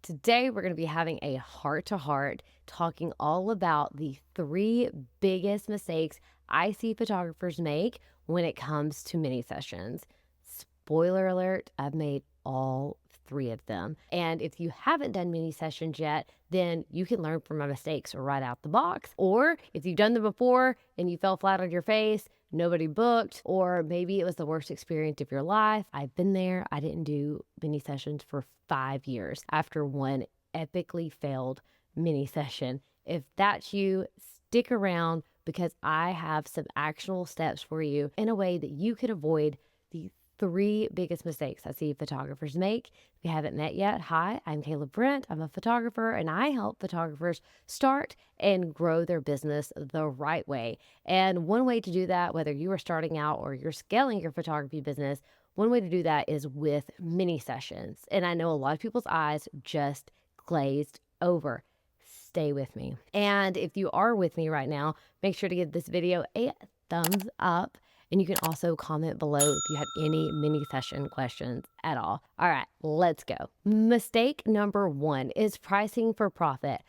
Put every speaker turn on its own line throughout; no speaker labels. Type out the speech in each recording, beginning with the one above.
Today, we're going to be having a heart to heart talking all about the three biggest mistakes I see photographers make when it comes to mini sessions. Spoiler alert, I've made all three of them. And if you haven't done mini sessions yet, then you can learn from my mistakes right out the box. Or if you've done them before and you fell flat on your face, nobody booked, or maybe it was the worst experience of your life. I've been there. I didn't do mini sessions for 5 years after one epically failed mini session. If that's you, stick around because I have some actionable steps for you in a way that you can avoid the three biggest mistakes I see photographers make. If you haven't met yet, hi, I'm Kayla Brent. I'm a photographer and I help photographers start and grow their business the right way. And one way to do that, whether you are starting out or you're scaling your photography business, one way to do that is with mini sessions. And I know a lot of people's eyes just glazed over. Stay with me. And if you are with me right now, make sure to give this video a thumbs up. And you can also comment below if you have any mini session questions at all. All right, let's go. Mistake number one is pricing for profit.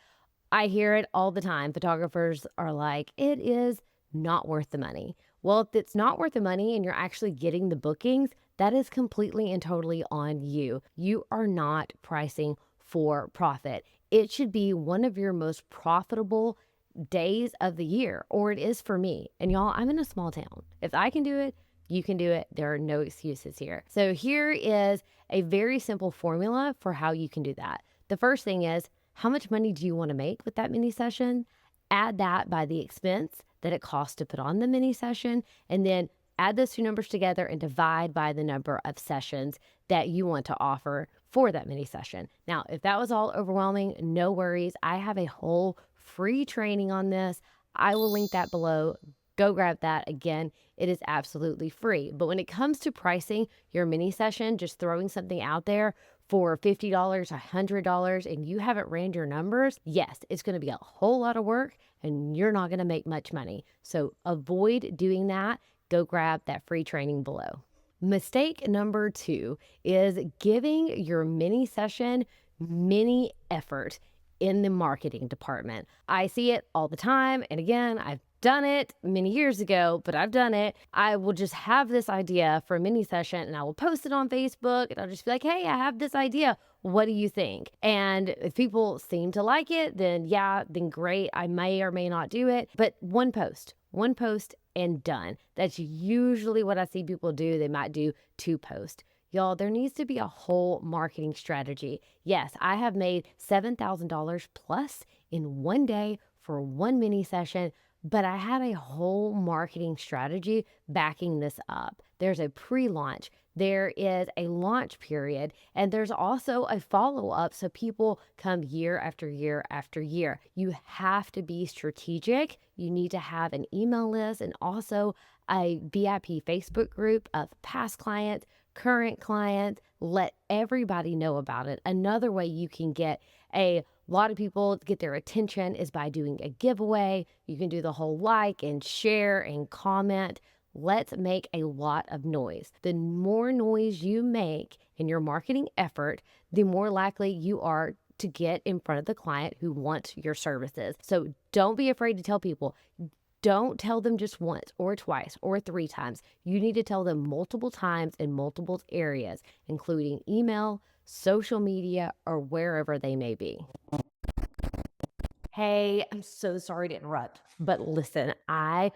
I hear it all the time. Photographers are like, it is not worth the money. Well, if it's not worth the money and you're actually getting the bookings, that is completely and totally on you. You are not pricing for profit. It should be one of your most profitable days of the year, or it is for me. And y'all, I'm in a small town. If I can do it, you can do it. There are no excuses here. So here is a very simple formula for how you can do that. The first thing is, how much money do you want to make with that mini session? Add that by the expense that it costs to put on the mini session, and then add those two numbers together and divide by the number of sessions that you want to offer for that mini session. Now, if that was all overwhelming, no worries. I have a whole free training on this. I will link that below. Go grab that. Again, it is absolutely free. But when it comes to pricing your mini session, just throwing something out there for $50, $100, and you haven't ran your numbers, yes, it's going to be a whole lot of work and you're not going to make much money. So avoid doing that. Go grab that free training below. Mistake number two is giving your mini session mini effort in the marketing department. I see it all the time. And again, I've done it many years ago, but I've done it. I will just have this idea for a mini session and I will post it on Facebook and I'll just be like, hey, I have this idea. What do you think? And if people seem to like it, then yeah, then great. I may or may not do it, but one post and done. That's usually what I see people do. They might do 2 posts. Y'all, there needs to be a whole marketing strategy. Yes, I have made $7,000 plus in one day for one mini session, but I had a whole marketing strategy backing this up. There's a pre-launch, there is a launch period, and there's also a follow-up so people come year after year after year. You have to be strategic. You need to have an email list and also a VIP Facebook group of past clients, current clients. Let everybody know about it. Another way you can get a lot of people to get their attention is by doing a giveaway. You can do the whole like and share and comment. Let's make a lot of noise. The more noise you make in your marketing effort, the more likely you are to get in front of the client who wants your services. So don't be afraid to tell people. Don't tell them just once or twice or 3 times. You need to tell them multiple times in multiple areas, including email, social media, or wherever they may be. Hey, I'm so sorry to interrupt, but listen, I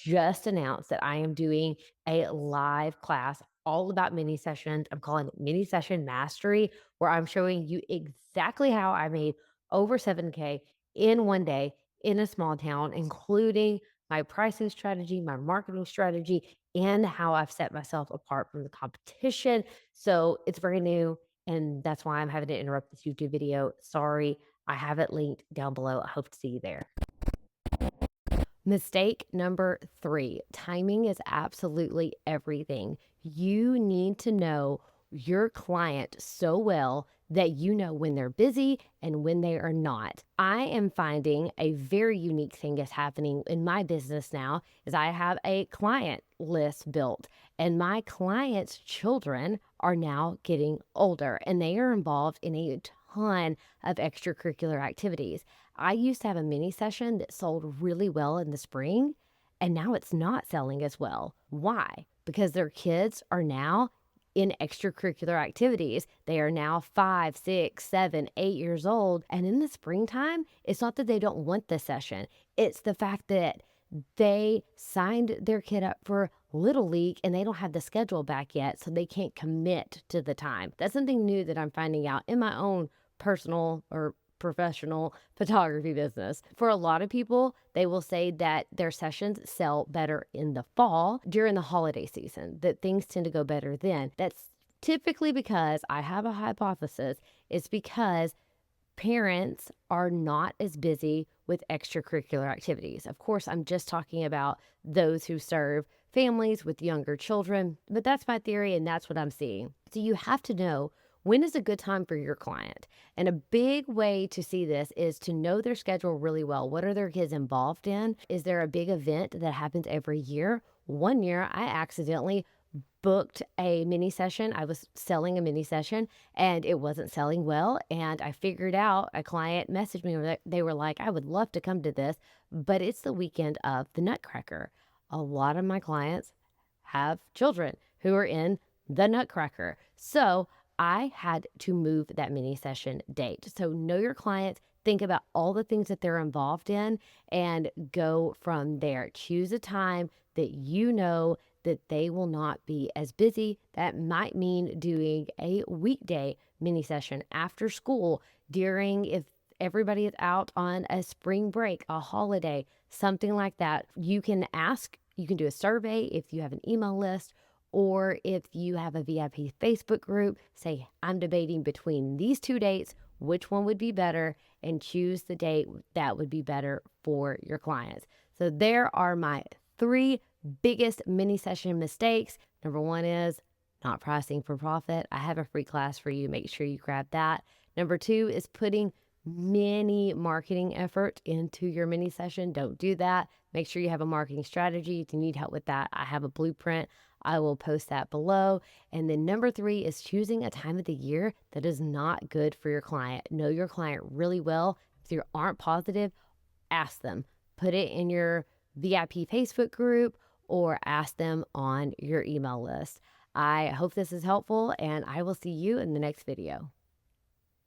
just announced that I am doing a live class all about mini sessions. I'm calling it Mini Session Mastery, where I'm showing you exactly how I made over 7K in one day in a small town, including my pricing strategy, my marketing strategy, and how I've set myself apart from the competition. So it's very new, and that's why I'm having to interrupt this YouTube video. Sorry. I have it linked down below. I hope to see you there. Mistake number 3, timing is absolutely everything. You need to know your client so well that you know when they're busy and when they are not. I am finding a very unique thing is happening in my business now is I have a client list built and my clients' children are now getting older and they are involved in a ton of extracurricular activities. I used to have a mini session that sold really well in the spring, and now it's not selling as well. Why? Because their kids are now in extracurricular activities. They are now 5, 6, 7, 8 years old. And in the springtime, it's not that they don't want the session, it's the fact that they signed their kid up for Little League and they don't have the schedule back yet, so they can't commit to the time. That's something new that I'm finding out in my own personal or professional photography business. For a lot of people, they will say that their sessions sell better in the fall during the holiday season, that things tend to go better then. That's typically because I have a hypothesis. It's because parents are not as busy with extracurricular activities. Of course, I'm just talking about those who serve families with younger children, but that's my theory and that's what I'm seeing. So you have to know when is a good time for your client. And a big way to see this is to know their schedule really well. What are their kids involved in? Is there a big event that happens every year? One year, I accidentally booked a mini session. I was selling a mini session and it wasn't selling well. And I figured out, a client messaged me, they were like, I would love to come to this, but it's the weekend of the Nutcracker. A lot of my clients have children who are in the Nutcracker. So I had to move that mini session date. So know your clients, think about all the things that they're involved in, and go from there. Choose a time that you know that they will not be as busy. That might mean doing a weekday mini session after school during, if everybody is out on a spring break, a holiday, something like that. You can ask, you can do a survey if you have an email list, or if you have a VIP Facebook group, say, I'm debating between these two dates, which one would be better, and choose the date that would be better for your clients. So there are my 3 biggest mini session mistakes. Number 1 is not pricing for profit. I have a free class for you. Make sure you grab that. Number 2 is putting many marketing effort into your mini session. Don't do that. Make sure you have a marketing strategy. If you need help with that, I have a blueprint. I will post that below. And then number 3 is choosing a time of the year that is not good for your client. Know your client really well. If you aren't positive, ask them. Put it in your VIP Facebook group or ask them on your email list. I hope this is helpful, and I will see you in the next video.